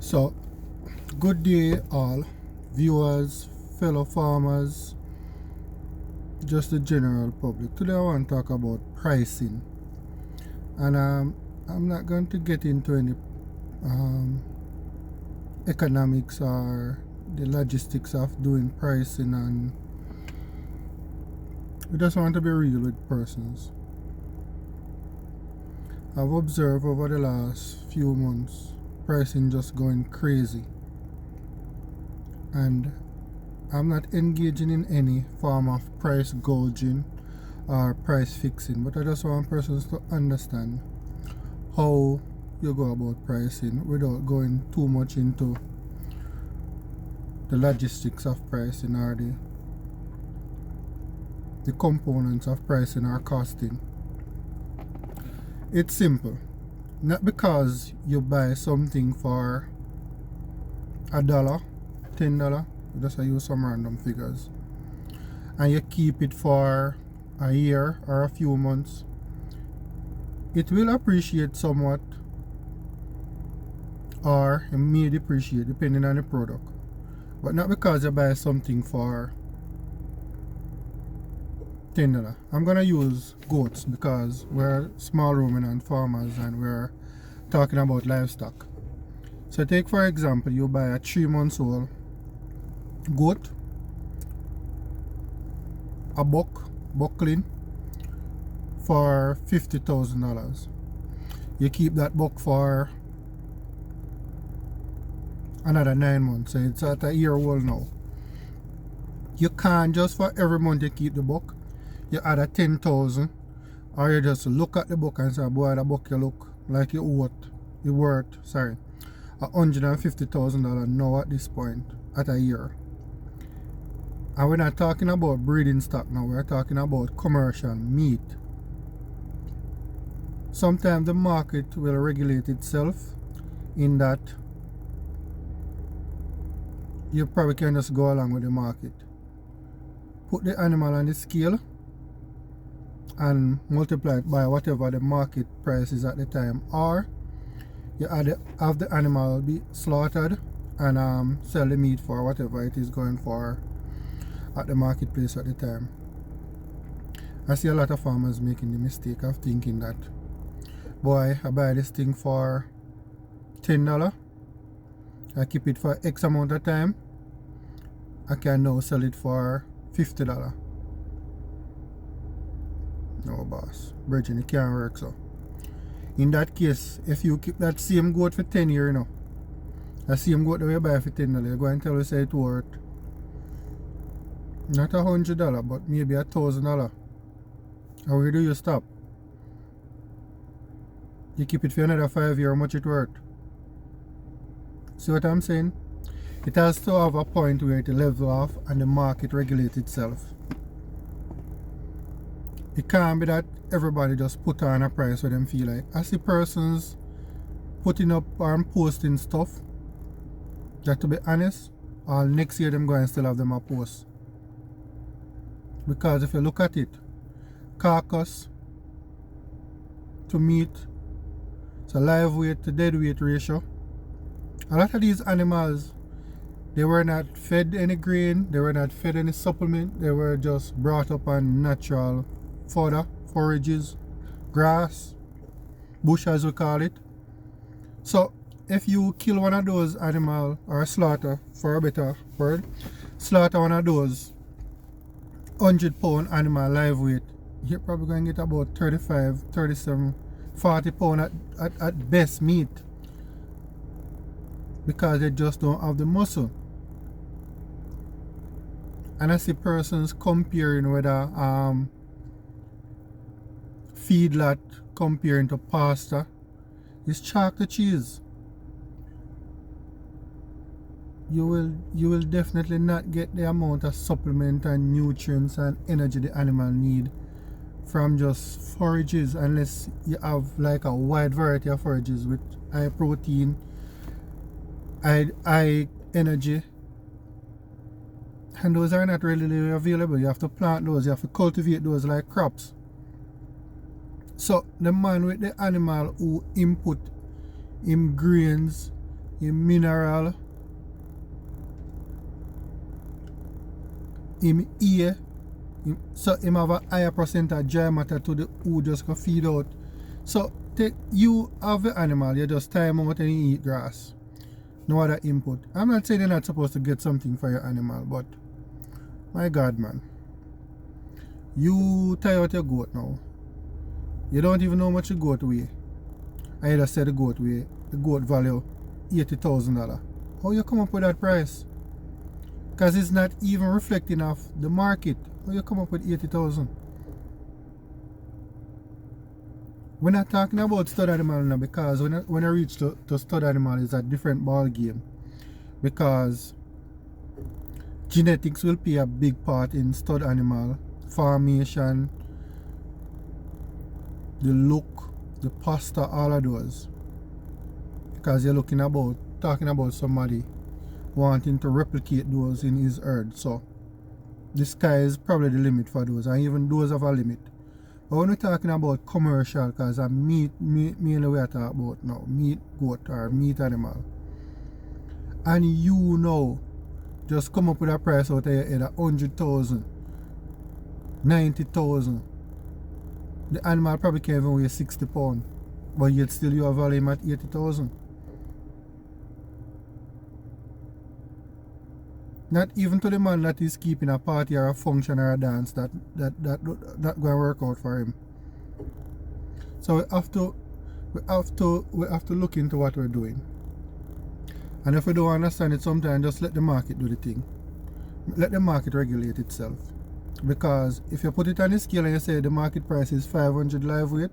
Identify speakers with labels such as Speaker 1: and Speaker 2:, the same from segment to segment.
Speaker 1: So, good day, all viewers, fellow farmers, just the general public. Today, I want to talk about pricing, and I'm not going to get into any economics or the logistics of doing pricing, and we just want to be real with persons. I've observed over the last few months pricing just going crazy, and I'm not engaging in any form of price gouging or price fixing, but I just want persons to understand how you go about pricing without going too much into the logistics of pricing or the components of pricing or costing. It's simple. Not because you buy something for $1, $10, just I use some random figures, and you keep it for a year or a few months, it will appreciate somewhat, or it may depreciate depending on the product. But not because you buy something for $10. I'm gonna use goats because we're small ruminant farmers and we're talking about livestock. So take for example, you buy a 3-month-old goat, a buckling, for $50,000. You keep that buck for another 9 months, so it's at a year old now. You can't just for every month you keep the buck, you add a 10,000, or you just look at the buck and say, boy, the buck you look like you worth $150,000 now at this point at a year. And we're not talking about breeding stock now, we're talking about commercial meat. Sometimes the market will regulate itself in that you probably can just go along with the market. Put the animal on the scale and multiply it by whatever the market price is at the time, or you have the animal be slaughtered and sell the meat for whatever it is going for at the marketplace at the time. I see a lot of farmers making the mistake of thinking that, boy, I buy this thing for $10, I keep it for X amount of time, I can now sell it for $50. No, boss, Bridget, it can't work. So in that case, if you keep that same goat for 10 years now, the same goat that you buy for $10, you go and tell us say it's worth not $100 but maybe $1,000. How where do you stop? You keep it for another 5 years, how much it worth? See what I'm saying? It has to have a point where it level off and the market regulates itself. It can't be that everybody just put on a price where them feel like. I see persons putting up and posting stuff that, to be honest, all next year them going to still have them a post. Because if you look at it, carcass to meat, so live weight to dead weight ratio, a lot of these animals, they were not fed any grain, they were not fed any supplement, they were just brought up on natural fodder, forages, grass, bush as we call it. So if you kill one of those animals, or slaughter, for a better word, slaughter one of those 100-pound animal live weight, you're probably going to get about 35, 37, 40 pound at best meat, because they just don't have the muscle. And I see persons comparing whether feedlot comparing to pasta is chalk to cheese. You will definitely not get the amount of supplement and nutrients and energy the animal need from just forages, unless you have like a wide variety of forages with high protein, high energy, and those are not readily available. You have to plant those, you have to cultivate those like crops. So the man with the animal who input him grains, him mineral, him ear, so him have a higher percent of dry matter to the who just go feed out. So you have the animal, you just tie him out and he eat grass. No other input. I'm not saying you're not supposed to get something for your animal, but my God, man. You tie out your goat now. You don't even know how much the goat weigh. I just said the goat value $80,000. How you come up with that price? Because it's not even reflecting of the market. How you come up with 80,000? We're not talking about stud animal now, because when I reach to stud animal, it's a different ball game. Because genetics will play a big part in stud animal formation, the look, the posture, all of those. Because you're talking about somebody wanting to replicate those in his herd. So the sky is probably the limit for those, and even those have a limit. But when we're talking about commercial, because I'm meat mainly we are talking about now, meat goat or meat animal, and you know, just come up with a price out of your head of 100,000, 90,000. The animal probably can't even weigh 60 pounds, but yet still you have value him at 80,000. Not even to the man that is keeping a party or a function or a dance that going to work out for him. So we have to look into what we're doing. And if we don't understand it, sometimes just let the market do the thing. Let the market regulate itself. Because if you put it on the scale and you say the market price is 500 live weight,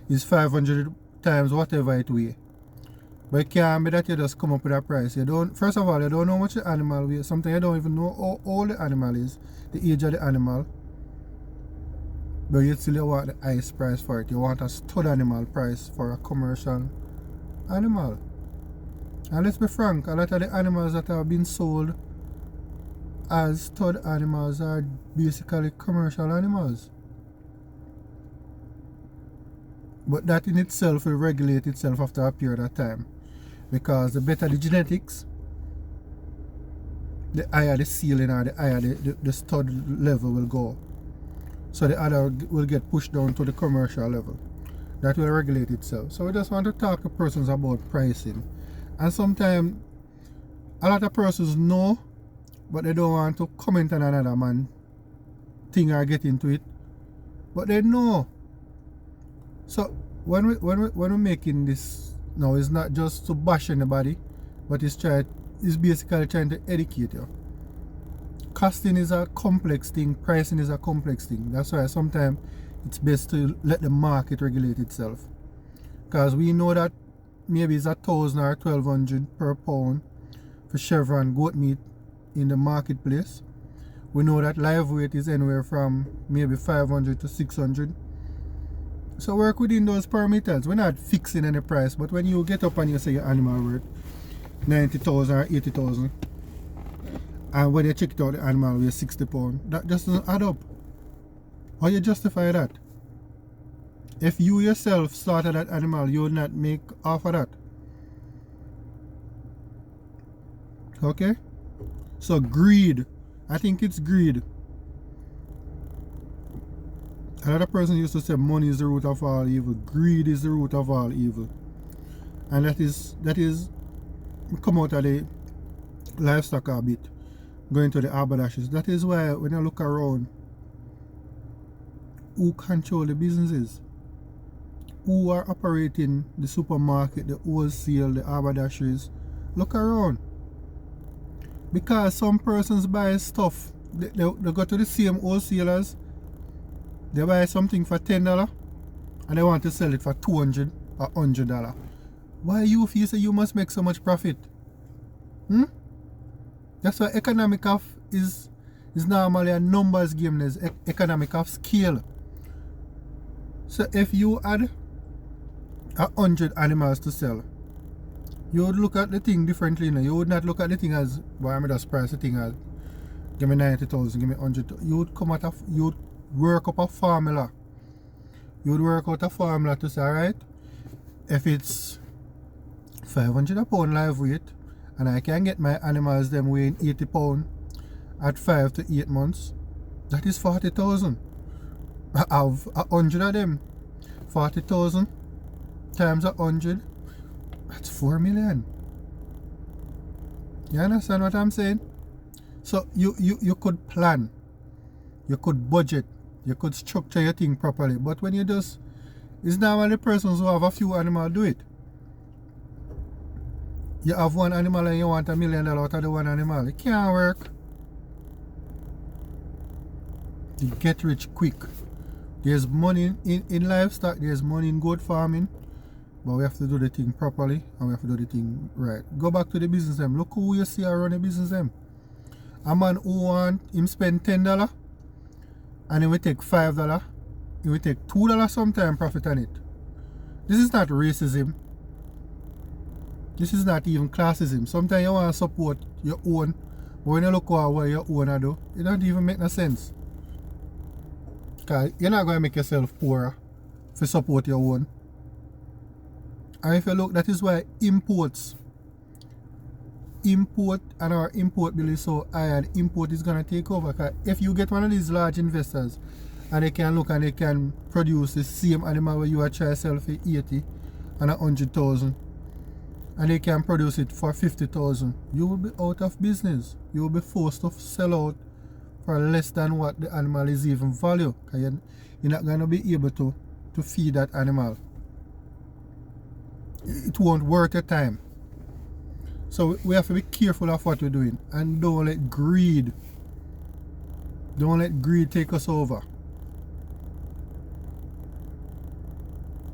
Speaker 1: is 500 times whatever it weighs. But it can't be that you just come up with a price. First of all, you don't know how much the animal weighs. Sometimes you don't even know how old the animal is, the age of the animal. But you still want the highest price for it. You want a stud animal price for a commercial animal. And let's be frank, a lot of the animals that have been sold as stud animals are basically commercial animals. But that in itself will regulate itself after a period of time. Because the better the genetics, the higher the ceiling or the higher the stud level will go. So the other will get pushed down to the commercial level. That will regulate itself. So we just want to talk to persons about pricing. And sometimes a lot of persons know, but they don't want to comment on another man thing or get into it. But they know. So when we're making this now, it's not just to bash anybody, but it's basically trying to educate you. Costing is a complex thing, pricing is a complex thing. That's why sometimes it's best to let the market regulate itself. Because we know that maybe it's 1,000 or 1,200 per pound for chevron goat meat in the marketplace. We know that live weight is anywhere from maybe 500 to 600. So work within those parameters. We're not fixing any price, but when you get up and you say your animal worth 90,000 or 80,000, and when you check it out, the animal weighs 60 pounds, that just doesn't add up. How you justify that? If you yourself slaughtered that animal, you would not make off of that. Okay? So greed. I think it's greed. Another person used to say money is the root of all evil. Greed is the root of all evil. And that is come out of the livestock a bit, going to the haberdashers. That is why when I look around, who control the businesses? Who are operating the supermarket, the wholesale, the haberdasheries? Look around. Because some persons buy stuff, they go to the same wholesalers. They buy something for $10 and they want to sell it for $200 or $100. Why you feel say you must make so much profit? That's why economic of is normally a numbers game. There's economic of scale. So if you had 100 animals to sell, you would look at the thing differently. You would not look at the thing as, why am I just price the thing as, give me 90,000, give me 100,000. You would come at you would work up a formula. You would work out a formula to say, alright, if it's 500 a pound live weight, and I can get my animals them weighing 80 pound at 5 to 8 months, that is 40,000. I have 100 of them. 40,000 times 100, that's 4 million. You understand what I'm saying? So you could plan, you could budget, you could structure your thing properly, but when you just, it's not only persons who have a few animals do it. You have one animal and you want $1 million out of the one animal. It can't work. You get rich quick. There's money in livestock, there's money in goat farming, but we have to do the thing properly and we have to do the thing right. Go back to the business them. Look who you see around the business them. A man who want him spend $10 and he will take $5, he will take $2 sometime profit on it. This is not racism. This is not even classism. Sometimes you want to support your own, but when you look at what your own do, it don't even make no sense. Because you're not going to make yourself poorer to support your own. And if you look, that is why import and our import bill is so high, and import is going to take over. Because if you get one of these large investors and they can look and they can produce the same animal where you are trying to sell for 80 and 100,000, and they can produce it for 50,000, you will be out of business. You will be forced to sell out for less than what the animal is even value. Because you're not going to be able to feed that animal. It won't worth your time. So we have to be careful of what we're doing, and don't let greed take us over.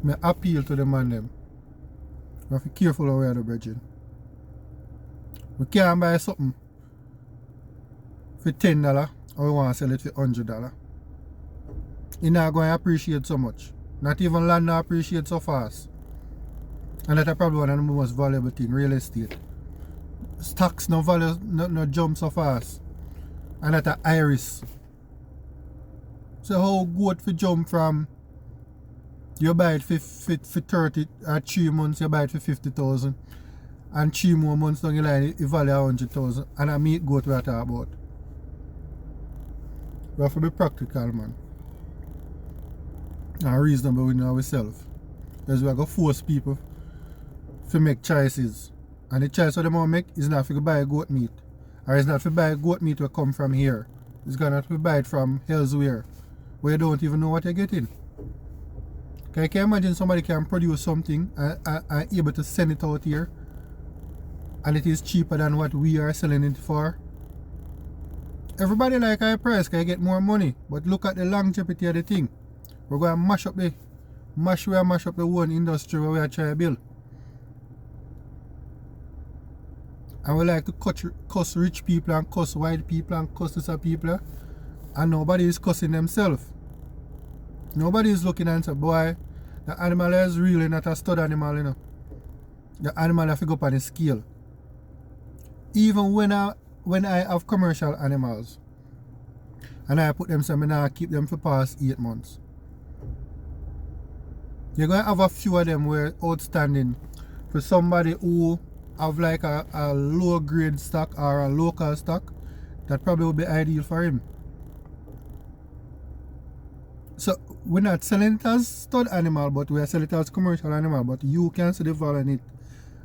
Speaker 1: I appeal to the man them. We have to be careful how we are the brethren. We can't buy something for $10 or we want to sell it for $100. You're not going to appreciate so much. Not even land not appreciate so fast. And that's probably one of the most valuable things, real estate. Stocks no value, no jump so fast. And that's a iris. So how good for jump from you buy it for 30 at 3 months, you buy it for 50,000, and 3 more months down the line it value 100,000, and I meet goat we are talking about. We have to be practical, man, and reasonable with ourselves. Because we are going to force people to make choices, and the choice that they want to make is not to buy goat meat, or it's not to buy goat meat will come from here. It's going to have to buy it from elsewhere, where you don't even know what you're getting. Can you imagine somebody can produce something and able to send it out here, and it is cheaper than what we are selling it for? Everybody like high price, can you get more money, but look at the longevity of the thing. We're going to mash up the whole industry where we are trying to build. And we like to cuss rich people and cuss white people and cuss this people, and nobody is cussing themselves. Nobody is looking and say, boy, the animal is really not a stud animal, you know. The animal have to go up on the scale. Even when I have commercial animals and I put them somewhere, now I keep them for past 8 months. You're going to have a few of them where outstanding for somebody who have like a low grade stock or a local stock. That probably would be ideal for him. So we're not selling it as stud animal, but we are selling it as commercial animal. But you can see the value in it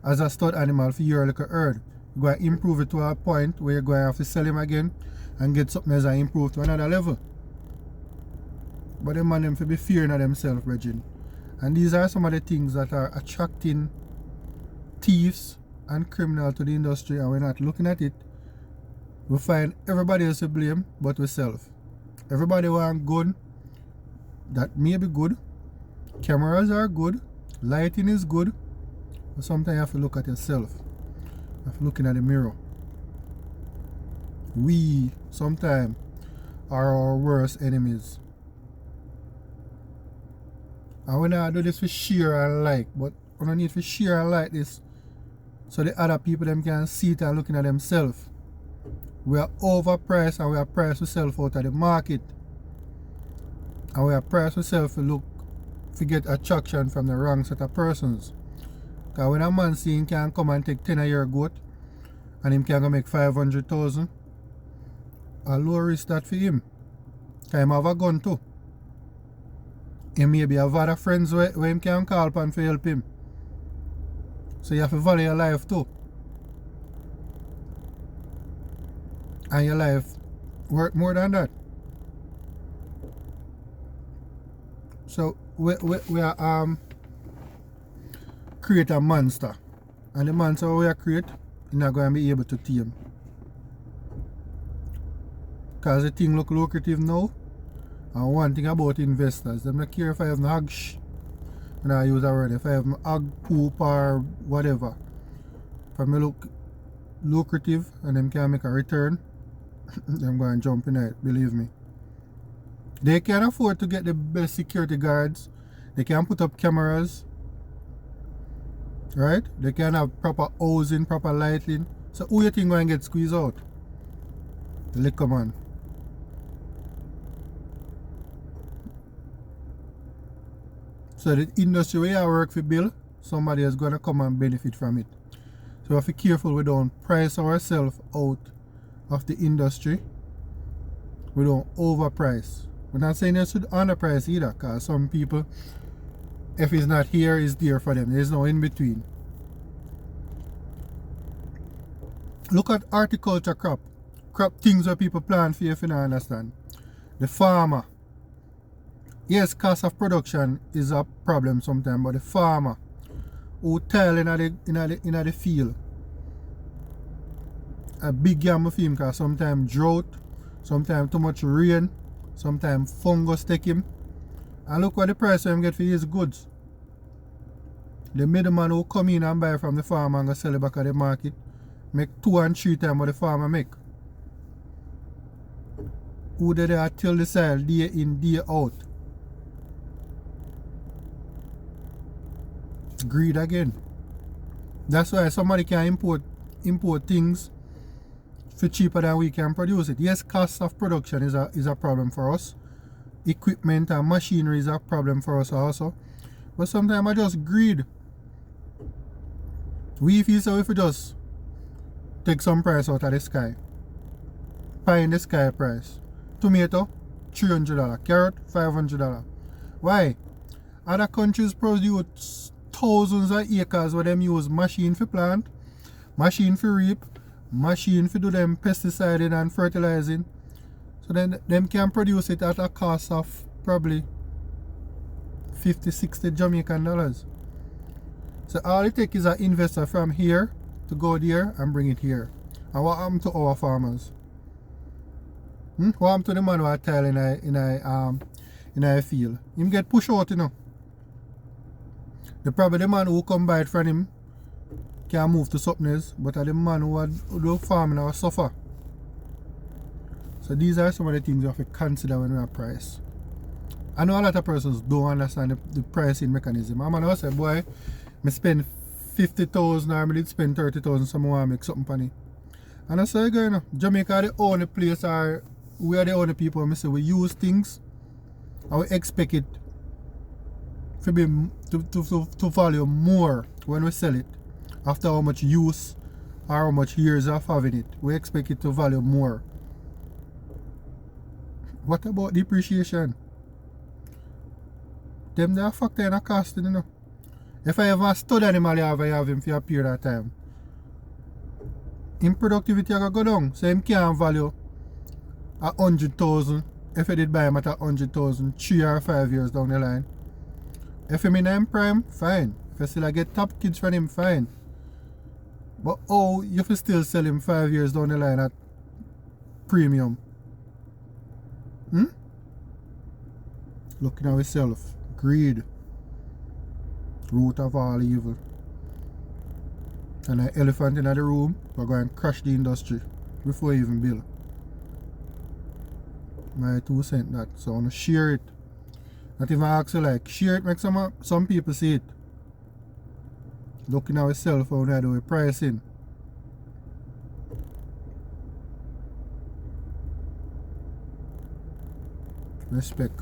Speaker 1: as a stud animal for your little herd. You're going to improve it to a point where you're going to have to sell him again and get something else and improve to another level. But them man them to be fearing of themselves, brethren. And these are some of the things that are attracting thieves and criminals to the industry, and we're not looking at it. We find everybody else to blame but ourselves. Everybody want gun. That may be good. Cameras are good. Lighting is good. But sometimes you have to look at yourself. You have to look in the mirror. We sometimes are our worst enemies. And we not do this for share and like, but we don't need to share and like this so the other people them can see it and looking at themselves. We are overpriced and we are priced ourselves out of the market. And we are priced ourselves to get attraction from the wrong set of persons. Cause when a man see him can come and take 10 of your goat and him can go make 500,000, a low risk that for him. Cause him have a gun too. He maybe have other friends where him can call upon for help him. So you have to value your life too. And your life worth more than that. So we are create a monster. And the monster we are create, you're not going to be able to tame. Because the thing look lucrative now. And one thing about investors, they don't care if I have no hog when I use a word, if I have no hog poop or whatever. If I look lucrative and them can make a return, I'm going to jump in it, believe me. They can afford to get the best security guards. They can put up cameras. Right? They can have proper housing, proper lighting. So who you think going to get squeezed out? The liquor man. So the industry where I work for Bill, somebody is going to come and benefit from it. So we have to be careful we don't price ourselves out of the industry. We don't overprice. We're not saying you should underprice either, because some people, if it's not here, it's there for them. There's no in between. Look at horticulture crop things where people plant for you if you don't understand. The farmer. Yes, cost of production is a problem sometimes, but the farmer who tile in the field, a big gamble for him, because sometimes drought, sometimes too much rain, sometimes fungus take him. And look what the price of him get for his goods. The middleman who come in and buy from the farmer and go sell it back at the market make 2 and 3 times what the farmer make. Who they there till the sale day in, day out. Greed again. That's why somebody can import things for cheaper than we can produce it. Yes, cost of production is a problem for us. Equipment and machinery is a problem for us also. But sometimes I just greed. We feel so if we just take some price out of the sky. Pie in the sky price. Tomato, $300. Carrot, $500. Why? Other countries produce thousands of acres where them use machine for plant, machine for reap, machine for do them pesticiding and fertilizing. So then them can produce it at a cost of probably 50, 60 Jamaican dollars. So all it takes is an investor from here to go there and bring it here. And what happened to our farmers? What happened to the man who are tile in a field? Him get pushed out, you know. Probably the man who come buy it from him can move to something else, but the man who do farming or suffer. So these are some of the things you have to consider when we are price. I know a lot of persons don't understand the pricing mechanism. I'm gonna say, boy, I spend 50,000 or I did spend 30,000, so I want to make something for it. And I say, you know, Jamaica the only place or we are the only people I say we use things and we expect it to be to value more when we sell it. After how much use or how much years of having it, we expect it to value more. What about depreciation? Them they are factor in a costing, you know. If I have a stud animal, I have him for a period of time. In productivity I go down, so him can't value 100,000 if I did buy him at 100,000 3 or 5 years down the line. If I'm in him prime, fine. If I still get top kids from him, fine. But oh, you can still sell him 5 years down the line at premium. Looking at yourself. Greed. Root of all evil. And an elephant in the room, we're going to crash the industry before you even build. My 2 cents that. So I want to share it. Not even ask you like, share it, make some people see it. Looking at yourself how I do a pricing. Respect.